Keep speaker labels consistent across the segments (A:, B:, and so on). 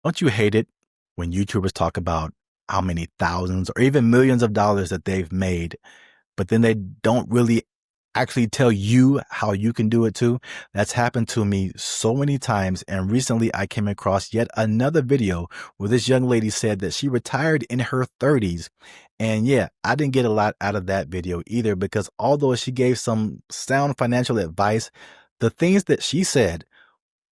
A: Don't you hate it when YouTubers talk about how many thousands or even millions of dollars that they've made, but then they don't really actually tell you how you can do it too? That's happened to me so many times. And recently I came across yet another video where this young lady said that she retired in her 30s. And yeah, I didn't get a lot out of that video either, because although she gave some sound financial advice, the things that she said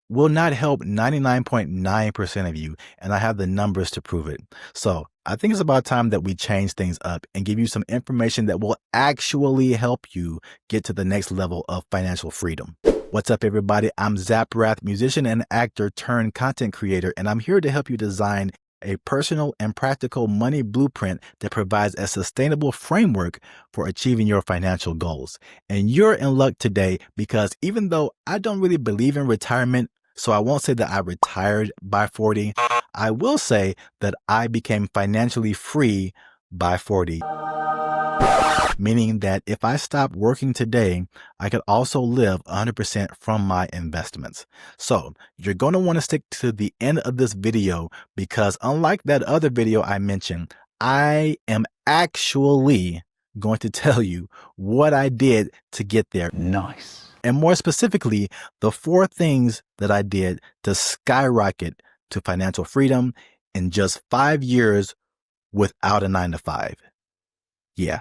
A: will not help 99.9% of you, and I have the numbers to prove it. So I think it's about time that we change things up and give you some information that will actually help you get to the next level of financial freedom. What's up, everybody? I'm Zap Wrath, musician and actor turned content creator, and I'm here to help you design a personal and practical money blueprint that provides a sustainable framework for achieving your financial goals. And you're in luck today, because even though I don't really believe in retirement, so I won't say that I retired by 40, I will say that I became financially free by 40. Meaning that if I stopped working today, I could also live 100% from my investments. So you're going to want to stick to the end of this video, because unlike that other video I mentioned, I am actually going to tell you what I did to get there.
B: Nice.
A: And more specifically, the 4 things that I did to skyrocket to financial freedom in just 5 years without a 9-to-5. Yeah.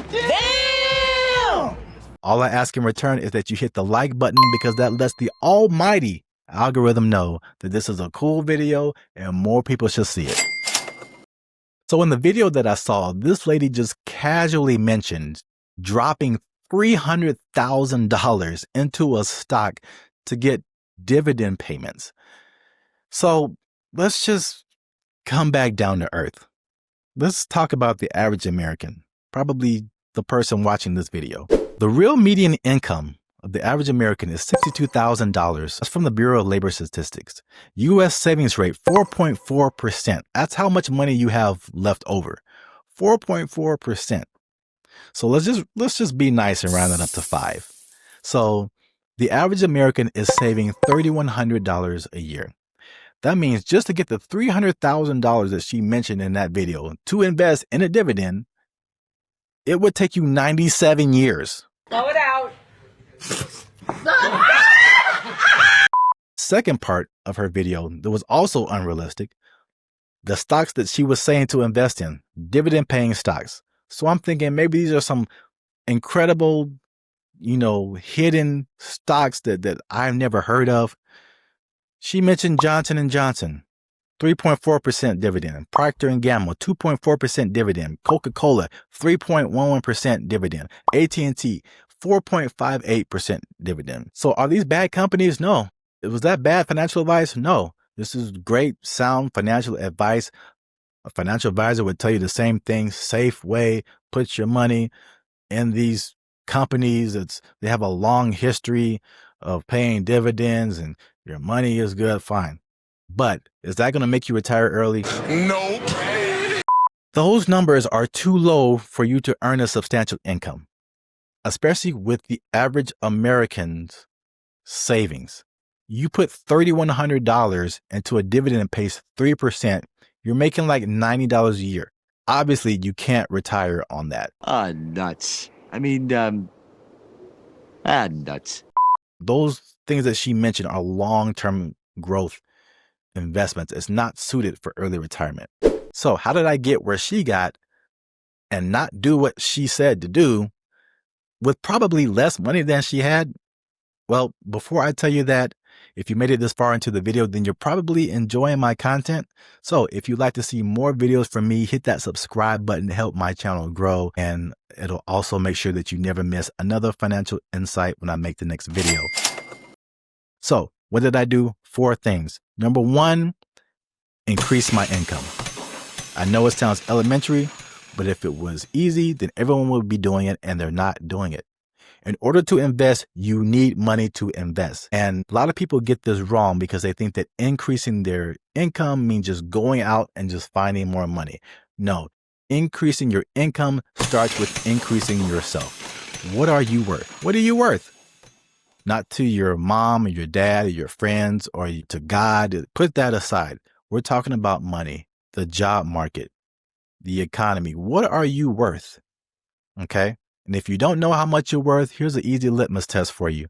B: Damn!
A: All I ask in return is that you hit the like button, because that lets the almighty algorithm know that this is a cool video and more people should see it. So in the video that I saw, this lady just casually mentioned dropping $300,000 into a stock to get dividend payments. So let's just come back down to earth. Let's talk about the average American, probably the person watching this video. The real median income of the average American is $62,000. That's from the Bureau of Labor Statistics. U.S. savings rate, 4.4%. That's how much money you have left over. 4.4%. So let's just be nice and round it up to 5. So the average American is saving $3,100 a year. That means just to get the $300,000 that she mentioned in that video to invest in a dividend, it would take you 97 years.
C: Blow it out.
A: Second part of her video that was also unrealistic, the stocks that she was saying to invest in, dividend paying stocks. So I'm thinking maybe these are some incredible, hidden stocks that I've never heard of. She mentioned Johnson & Johnson, 3.4% dividend. Procter & Gamble, 2.4% dividend. Coca-Cola, 3.11% dividend. AT&T, 4.58% dividend. So are these bad companies? No. Was that bad financial advice? No. This is great, sound financial advice. A financial advisor would tell you the same thing. Safe way, put your money in these companies. They have a long history of paying dividends and your money is good. Fine. But is that going to make you retire early?
B: Nope.
A: Those numbers are too low for you to earn a substantial income, especially with the average American's savings. You put $3,100 into a dividend that pays 3%. You're making like $90 a year. Obviously, you can't retire on that.
D: Nuts. I mean, nuts.
A: Those things that she mentioned are long-term growth investments. It's not suited for early retirement. So how did I get where she got and not do what she said to do with probably less money than she had? Well, before I tell you that, if you made it this far into the video, then you're probably enjoying my content. So if you'd like to see more videos from me, hit that subscribe button to help my channel grow. And it'll also make sure that you never miss another financial insight when I make the next video. So what did I do? 4 things. Number 1, increase my income. I know it sounds elementary, but if it was easy, then everyone would be doing it, and they're not doing it. In order to invest, you need money to invest. And a lot of people get this wrong because they think that increasing their income means just going out and just finding more money. No, increasing your income starts with increasing yourself. What are you worth? What are you worth? Not to your mom or your dad or your friends or to God. Put that aside. We're talking about money, the job market, the economy. What are you worth? Okay. And if you don't know how much you're worth, here's an easy litmus test for you.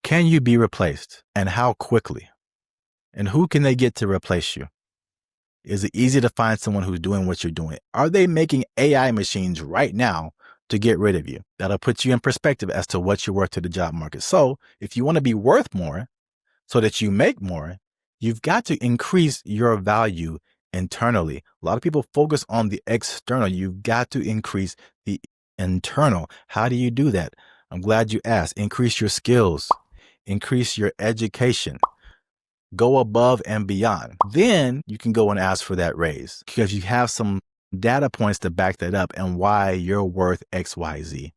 A: Can you be replaced, and how quickly? And who can they get to replace you? Is it easy to find someone who's doing what you're doing? Are they making AI machines right now to get rid of you? That'll put you in perspective as to what you're worth to the job market. So if you want to be worth more so that you make more, you've got to increase your value internally. A lot of people focus on the external. You've got to increase the internal. How do you do that? I'm glad you asked. Increase your skills, increase your education. Go above and beyond. Then you can go and ask for that raise because you have some data points to back that up and why you're worth XYZ.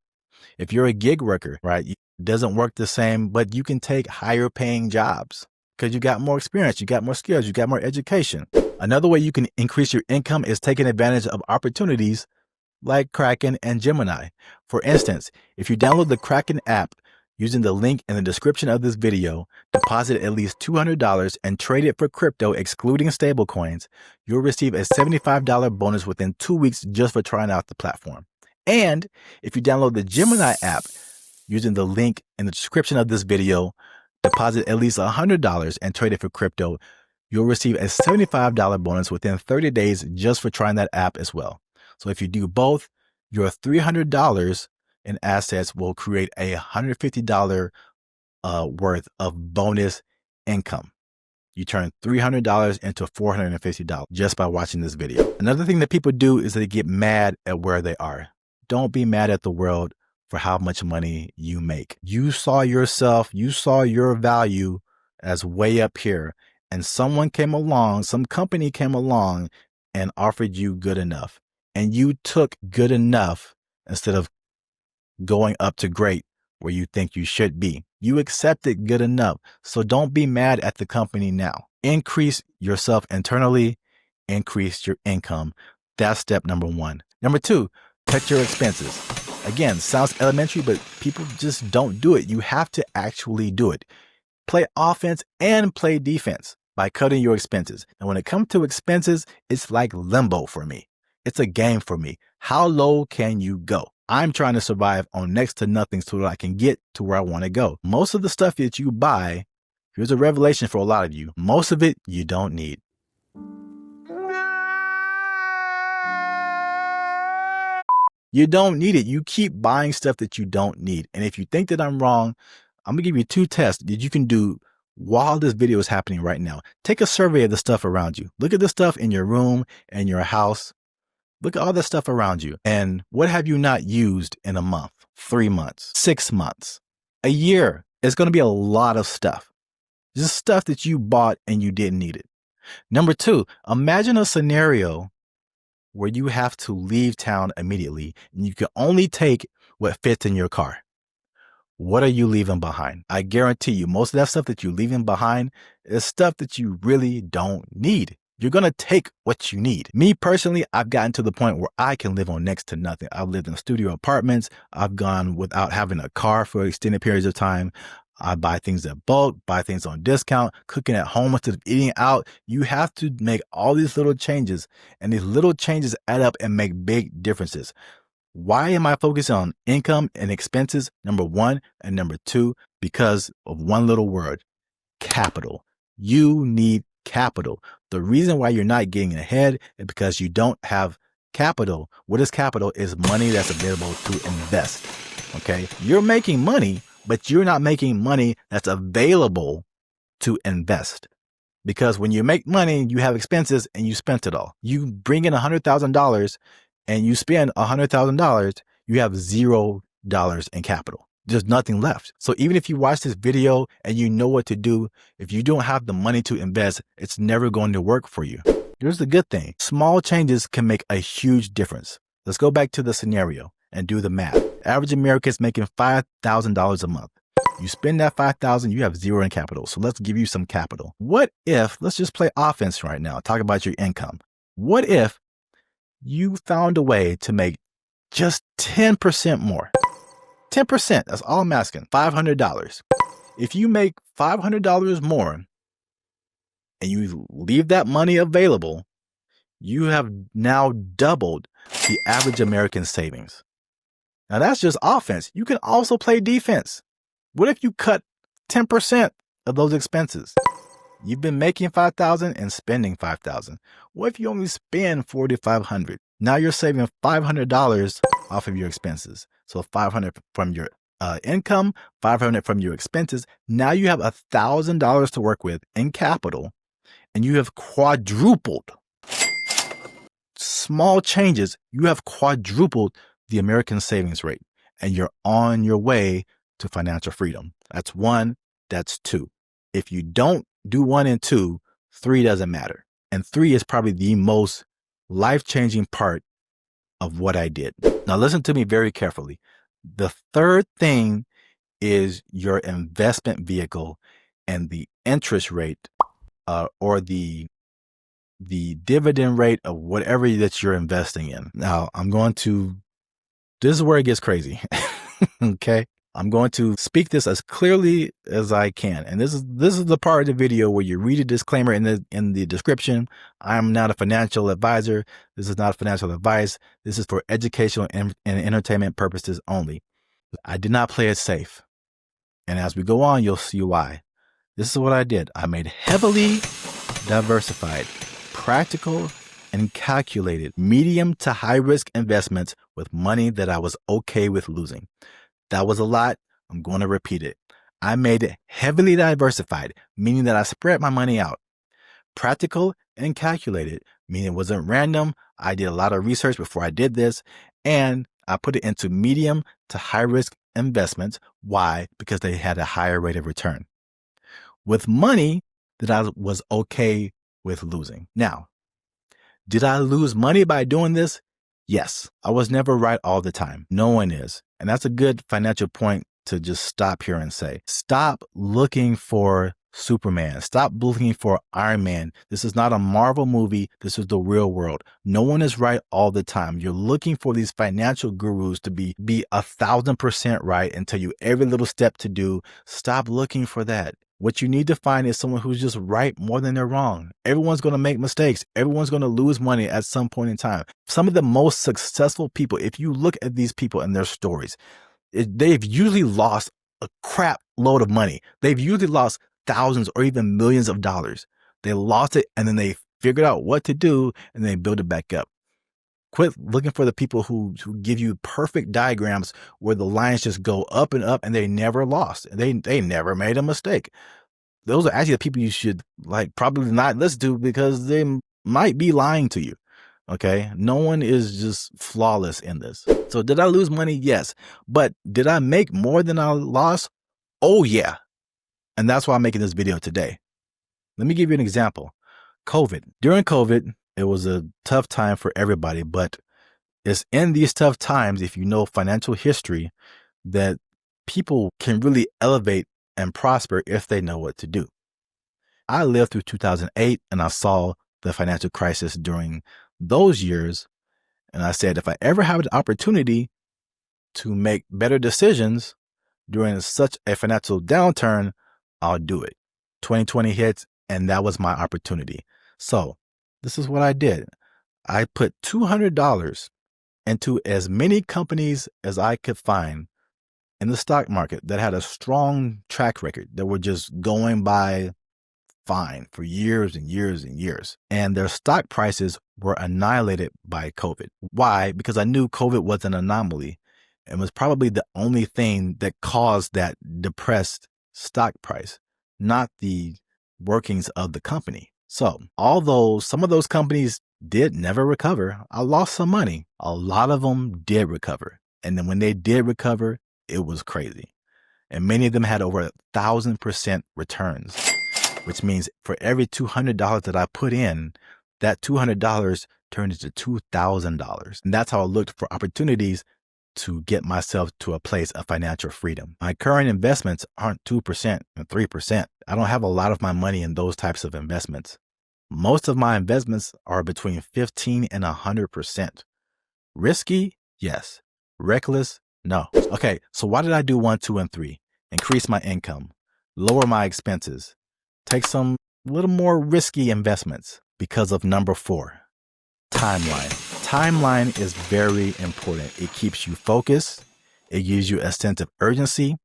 A: If you're a gig worker, right, it doesn't work the same, but you can take higher paying jobs because you got more experience, you got more skills, you got more education. Another way you can increase your income is taking advantage of opportunities like Kraken and Gemini. For instance, if you download the Kraken app using the link in the description of this video, deposit at least $200 and trade it for crypto excluding stablecoins, you'll receive a $75 bonus within 2 weeks just for trying out the platform. And if you download the Gemini app using the link in the description of this video, deposit at least $100 and trade it for crypto, you'll receive a $75 bonus within 30 days just for trying that app as well. So if you do both, your $300 in assets will create a $150 worth of bonus income. You turn $300 into $450 just by watching this video. Another thing that people do is they get mad at where they are. Don't be mad at the world for how much money you make. You saw yourself, you saw your value as way up here, and someone came along, some company came along and offered you good enough. And you took good enough instead of going up to great where you think you should be. You accepted good enough. So don't be mad at the company now. Increase yourself internally, increase your income. That's step number 1. Number 2, cut your expenses. Again, sounds elementary, but people just don't do it. You have to actually do it. Play offense and play defense by cutting your expenses. And when it comes to expenses, it's like limbo for me. It's a game for me. How low can you go? I'm trying to survive on next to nothing so that I can get to where I want to go. Most of the stuff that you buy, here's a revelation for a lot of you. Most of it you don't need. You don't need it. You keep buying stuff that you don't need. And if you think that I'm wrong, I'm going to give you 2 tests that you can do while this video is happening right now. Take a survey of the stuff around you. Look at the stuff in your room and your house. Look at all the stuff around you. And what have you not used in a month, 3 months, 6 months, a year? It's going to be a lot of stuff. Just stuff that you bought and you didn't need it. Number 2, imagine a scenario where you have to leave town immediately and you can only take what fits in your car. What are you leaving behind? I guarantee you most of that stuff that you're leaving behind is stuff that you really don't need. You're going to take what you need. Me personally, I've gotten to the point where I can live on next to nothing. I've lived in studio apartments. I've gone without having a car for extended periods of time. I buy things in bulk, buy things on discount, cooking at home instead of eating out. You have to make all these little changes, and these little changes add up and make big differences. Why am I focusing on income and expenses? Number 1 and number 2, because of one little word, capital. You need capital. The reason why you're not getting ahead is because you don't have capital. What is capital? Is money that's available to invest. Okay. You're making money, but you're not making money that's available to invest. Because when you make money, you have expenses and you spent it all. You bring in $100,000 and you spend $100,000, you have $0 in capital. There's nothing left. So even if you watch this video and you know what to do, if you don't have the money to invest, it's never going to work for you. Here's the good thing. Small changes can make a huge difference. Let's go back to the scenario and do the math. Average American is making $5,000 a month. You spend that $5,000, you have $0 in capital. So let's give you some capital. What if, let's just play offense right now, talk about your income. What if you found a way to make just 10% more? 10%, that's all I'm asking, $500. If you make $500 more, and you leave that money available, you have now doubled the average American savings. Now that's just offense. You can also play defense. What if you cut 10% of those expenses? You've been making $5,000 and spending $5,000. What if you only spend $4,500? Now you're saving $500 off of your expenses. So $500 from your income, $500 from your expenses. Now you have $1,000 to work with in capital, and you have quadrupled. Small changes, you have quadrupled the American savings rate, and you're on your way to financial freedom. That's one. That's two. If you don't do 1 and 2, 3 doesn't matter. And 3 is probably the most life-changing part of what I did. Now listen to me very carefully. The third thing is your investment vehicle and the interest rate or the dividend rate of whatever that you're investing in. Now this is where it gets crazy. Okay. I'm going to speak this as clearly as I can. And this is the part of the video where you read a disclaimer in the description. I'm not a financial advisor. This is not financial advice. This is for educational and entertainment purposes only. I did not play it safe. And as we go on, you'll see why. This is what I did. I made heavily diversified, practical, and calculated medium to high risk investments with money that I was okay with losing. That was a lot. I'm going to repeat it. I made it heavily diversified, meaning that I spread my money out. Practical and calculated, meaning it wasn't random. I did a lot of research before I did this, and I put it into medium to high risk investments. Why? Because they had a higher rate of return with money that I was okay with losing. Now, did I lose money by doing this? Yes. I was never right all the time. No one is. And that's a good financial point to just stop here and say, stop looking for Superman. Stop looking for Iron Man. This is not a Marvel movie. This is the real world. No one is right all the time. You're looking for these financial gurus to be 1,000% right and tell you every little step to do. Stop looking for that. What you need to find is someone who's just right more than they're wrong. Everyone's going to make mistakes. Everyone's going to lose money at some point in time. Some of the most successful people, if you look at these people and their stories, they've usually lost a crap load of money. They've usually lost thousands or even millions of dollars. They lost it and then they figured out what to do and they build it back up. Quit looking for the people who give you perfect diagrams where the lines just go up and up and they never lost. They never made a mistake. Those are actually the people you should probably not listen to because they might be lying to you. Okay. No one is just flawless in this. So did I lose money? Yes. But did I make more than I lost? Oh yeah. And that's why I'm making this video today. Let me give you an example. COVID. During COVID, it was a tough time for everybody, but it's in these tough times, if you know financial history, that people can really elevate and prosper if they know what to do. I lived through 2008 and I saw the financial crisis during those years. And I said, if I ever have an opportunity to make better decisions during such a financial downturn, I'll do it. 2020 hits and that was my opportunity. So this is what I did. I put $200 into as many companies as I could find in the stock market that had a strong track record, that were just going by fine for years and years and years. And their stock prices were annihilated by COVID. Why? Because I knew COVID was an anomaly and was probably the only thing that caused that depressed stock price, not the workings of the company. So although some of those companies did never recover, I lost some money. A lot of them did recover. And then when they did recover, it was crazy. And many of them had over 1,000% returns, which means for every $200 that I put in, that $200 turned into $2,000. And that's how I looked for opportunities to get myself to a place of financial freedom. My current investments aren't 2% and 3%. I don't have a lot of my money in those types of investments. Most of my investments are between 15 and 100%. Risky? Yes. Reckless? No. Okay, so why did I do 1, 2, and 3? Increase my income, lower my expenses, take some a little more risky investments because of number 4, timeline. Timeline is very important. It keeps you focused. It gives you a sense of urgency.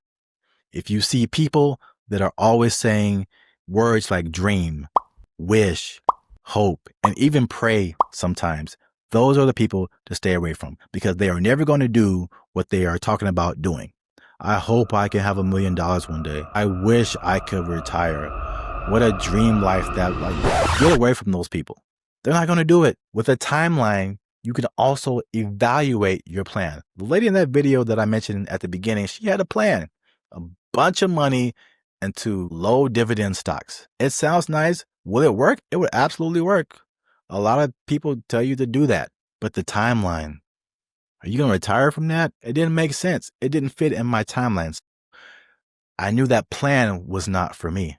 A: If you see people that are always saying words like dream, wish, hope, and even pray sometimes, those are the people to stay away from because they are never going to do what they are talking about doing. I hope I can have $1 million one day. I wish I could retire. What a dream life that, get away from those people. They're not going to do it. With a timeline, you can also evaluate your plan. The lady in that video that I mentioned at the beginning, she had a plan, a bunch of money into low dividend stocks. It sounds nice. Will it work? It would absolutely work. A lot of people tell you to do that, but the timeline, are you going to retire from that? It didn't make sense. It didn't fit in my timelines. I knew that plan was not for me.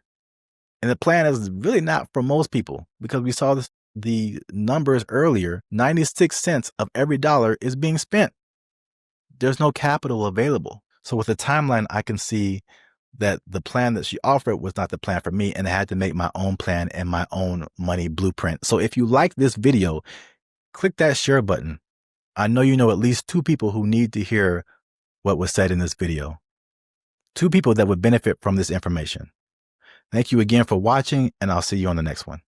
A: And the plan is really not for most people because we saw the numbers earlier. 96 cents of every dollar is being spent. There's no capital available. So with the timeline, I can see that the plan that she offered was not the plan for me, and I had to make my own plan and my own money blueprint. So if you like this video, click that share button. I know you know at least 2 people who need to hear what was said in this video. 2 people that would benefit from this information. Thank you again for watching, and I'll see you on the next one.